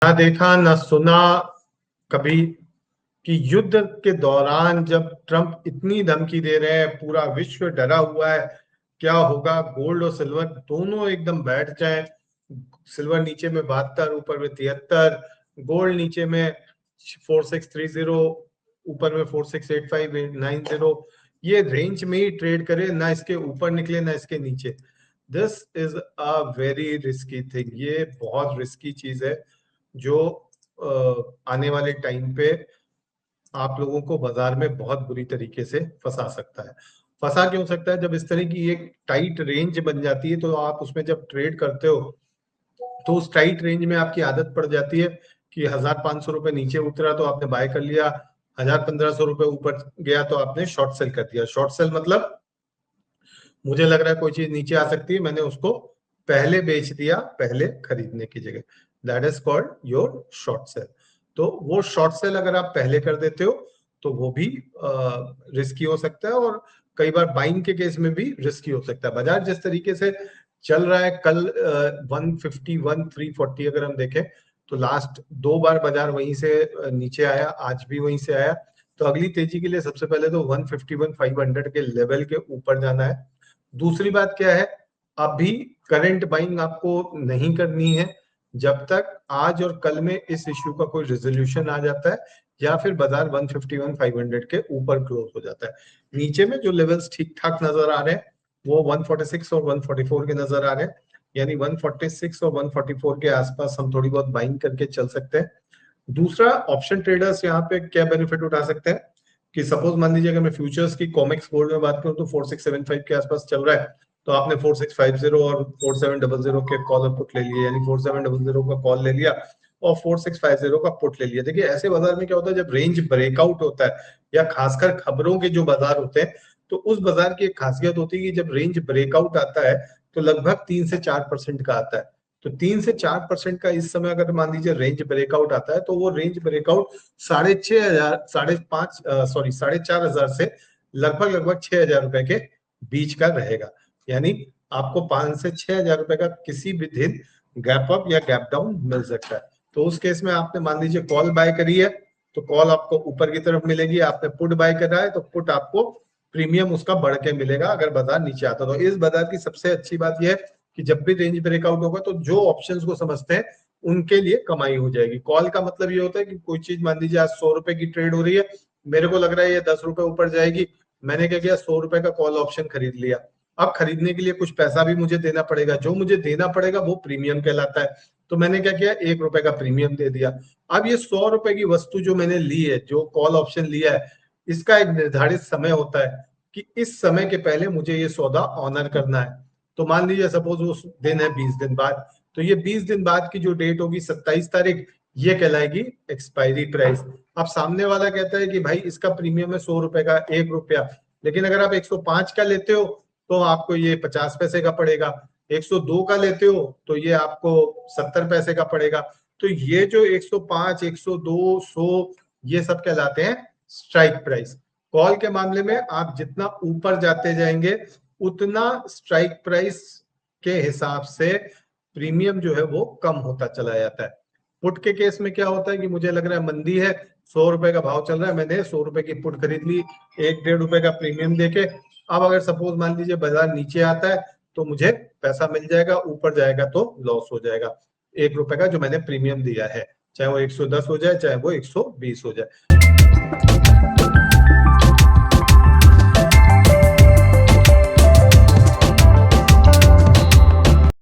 ना देखा ना सुना कभी कि युद्ध के दौरान जब ट्रंप इतनी धमकी दे रहे हैं, पूरा विश्व डरा हुआ है, क्या होगा, गोल्ड और सिल्वर दोनों एकदम बैठ जाए। सिल्वर नीचे में 72, ऊपर में 73, गोल्ड नीचे में 4630, ऊपर में 468590, ये रेंज में ही ट्रेड करे, ना इसके ऊपर निकले ना इसके नीचे। This is a very risky thing. ये बहुत रिस्की चीज है जो आने वाले टाइम पे आप लोगों को बाजार में बहुत बुरी तरीके से फंसा सकता है। फंसा क्यों सकता है? जब इस तरह की एक टाइट रेंज बन जाती है तो आप उसमें जब ट्रेड करते हो तो उस टाइट रेंज में आपकी आदत पड़ जाती है कि 1500 रुपए नीचे उतरा तो आपने बाय कर लिया, 1500 रुपए ऊपर गया तो आपने शॉर्ट सेल कर दिया। शॉर्ट सेल मतलब मुझे लग रहा है कोई चीज नीचे आ सकती है, मैंने उसको पहले बेच दिया पहले खरीदने की जगह। That is called your short cell. तो वो शॉर्ट सेल अगर आप पहले कर देते हो तो वो भी रिस्की हो सकता है, और कई बार बाइंग के केस में भी रिस्की हो सकता है। बाजार जिस तरीके से चल रहा है, कल 151 340 अगर हम देखें तो लास्ट 2 बार बाजार वहीं से नीचे आया, आज भी वहीं से आया। तो अगली तेजी के लिए सबसे पहले तो 151 500 के लेवल के ऊपर जाना है। दूसरी बात क्या है, अभी करंट बाइंग आपको नहीं करनी है जब तक आज और कल में इस इश्यू का कोई रेजोल्यूशन आ जाता है या फिर बाजार 151 500 के ऊपर क्लोज हो जाता है। नीचे में जो लेवल्स ठीक ठाक नजर आ रहे हैं वो 146 और 144 के नजर आ रहे हैं, यानी 146 और 144 के आसपास हम थोड़ी बहुत बाइंग करके चल सकते हैं। दूसरा, ऑप्शन ट्रेडर्स यहाँ पे क्या बेनिफिट उठा सकते हैं कि सपोज मान लीजिए अगर मैं फ्यूचर्स की कॉमेक्स गोल्ड में बात करूं तो 4675 के आसपास चल रहा है, तो आपने 4650 और 4700 के कॉल और पुट ले लिए, यानी 4700 का कॉल ले लिया और 4650 का पुट ले लिया। देखिए ऐसे बाजार में क्या होता है, जब रेंज ब्रेकआउट होता है या खासकर खबरों के जो बाजार होते हैं तो उस बाजार की एक खासियत होती है कि जब रेंज ब्रेकआउट आता है तो लगभग 3 से 4% का आता है। तो 3 से 4% का इस समय अगर मान लीजिए रेंज ब्रेकआउट आता है तो वो रेंज ब्रेकआउट 6,500 4,500 से लगभग लगभग 6,000 रुपए के बीच का रहेगा। यानी आपको 5 से 6,000 रुपए का किसी भी दिन गैप अप या गैप डाउन मिल सकता है। तो उस केस में आपने मान लीजिए कॉल बाय करी है तो कॉल आपको ऊपर की तरफ मिलेगी, आपने पुट बाय करा है तो पुट आपको प्रीमियम उसका बढ़ के मिलेगा अगर बाजार नीचे आता। तो इस बाजार की सबसे अच्छी बात यह है कि जब भी रेंज ब्रेकआउट होगा तो जो ऑप्शंस को समझते हैं उनके लिए कमाई हो जाएगी। कॉल का मतलब ये होता है कि कोई चीज मान लीजिए आज 100 रुपए की ट्रेड हो रही है, मेरे को लग रहा है ये 10 रुपए ऊपर जाएगी, मैंने क्या किया 100 रुपए का कॉल ऑप्शन खरीद लिया। अब खरीदने के लिए कुछ पैसा भी मुझे देना पड़ेगा, जो मुझे देना पड़ेगा वो प्रीमियम कहलाता है। तो मैंने क्या किया 1 रुपए का प्रीमियम दे दिया। अब ये 100 रुपए की वस्तु जो मैंने ली है, जो कॉल ऑप्शन लिया है, इसका एक निर्धारित समय होता है कि इस समय के पहले मुझे ये सौदा ऑनर करना है। तो मान लीजिए सपोज वो दिन है 20 दिन बाद, तो ये 20 दिन बाद की जो डेट होगी 27 तारीख, ये कहलाएगी एक्सपायरी प्राइस। अब सामने वाला कहता है कि भाई इसका प्रीमियम है 100 रुपए का, 1 रुपया, लेकिन अगर आप 105 का लेते हो तो आपको ये 50 पैसे का पड़ेगा, 102 का लेते हो तो ये आपको 70 पैसे का पड़ेगा। तो ये जो 105 102 100 ये सब कहलाते हैं स्ट्राइक प्राइस। कॉल के मामले में आप जितना ऊपर जाते जाएंगे उतना स्ट्राइक प्राइस के हिसाब से प्रीमियम जो है वो कम होता चला जाता है। पुट के केस में क्या होता है कि मुझे लग रहा है मंदी है, 100 रुपए का भाव चल रहा है, मैंने 100 रुपए की पुट खरीद ली 1-1.5 रुपए का प्रीमियम देके। अब अगर सपोज मान लीजिए बाजार नीचे आता है तो मुझे पैसा मिल जाएगा, ऊपर जाएगा तो लॉस हो जाएगा 1 रुपए का जो मैंने प्रीमियम दिया है, चाहे वो 110 हो जाए चाहे वो 120 हो जाए।